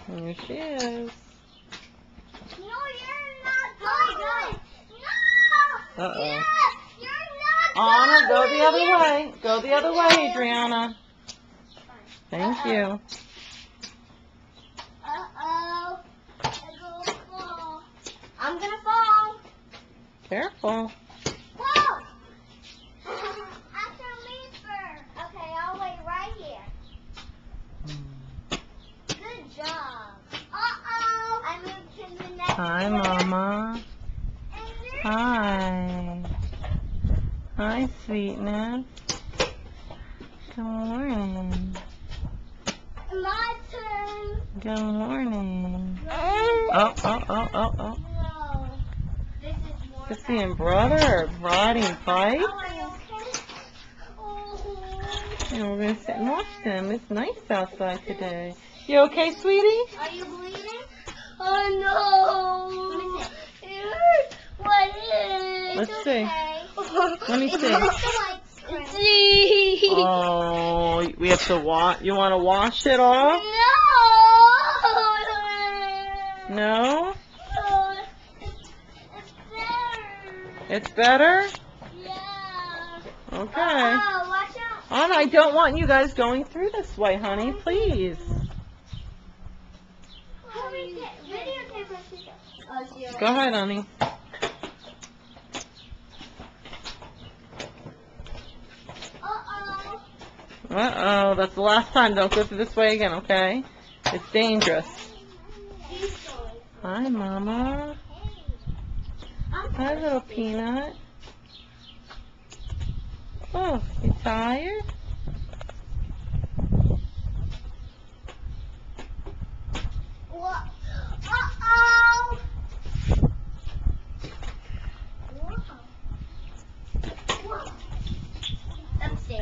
Here she is. No, you're not going. No. Uh-oh. Yes, you're not Anna, go going. the other way. Go the other way, Adriana. Thank you. Uh-oh. I'm gonna fall. Careful. Whoa! After me first. Okay, I'll wait right here. Good job. Uh-oh. I moved to the next Hi, layer. Mama. And there's Hi. Hi, sweetness. Good morning. my turn. Good morning. No. Oh. No. This is more Sissy and brother are riding bikes. Oh, are you okay? Oh. And we're going to sit and watch them. It's nice outside today. You okay, sweetie? Are you bleeding? Oh no! It hurts. What is? Let's It's see. okay. Let me see. See. Oh, we have to wash. You want to wash it off? No. No? It's better. It's better? Yeah. Okay. Oh, watch out. Anna, I don't want you guys going through this way, honey. Please. Videotape her. Oh, she Go ahead, honey. Uh-oh. Uh-oh. That's the last time. Don't go through this way again, okay? It's dangerous. He's going. Hi, Mama. Hi, little peanut. Oh, you tired? What? Uh-oh. Let's see.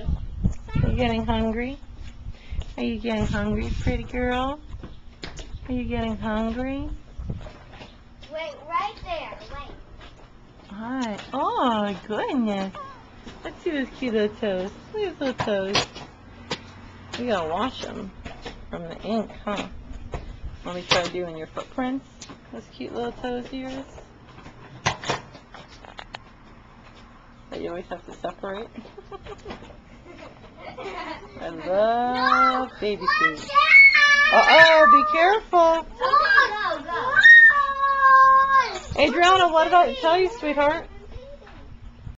Are you getting hungry? Are you getting hungry, pretty girl? Are you getting hungry? Wait, right there. Wait. Hi. Oh, goodness. Let's see those cute little toes. Look at those little toes. We gotta wash them from the ink, huh? Let me try doing your footprints. Those cute little toes of yours. That you always have to separate. I love baby feet. Watch out! Uh-oh, be careful. Go, go, go. Adriana, what did I tell you, sweetheart?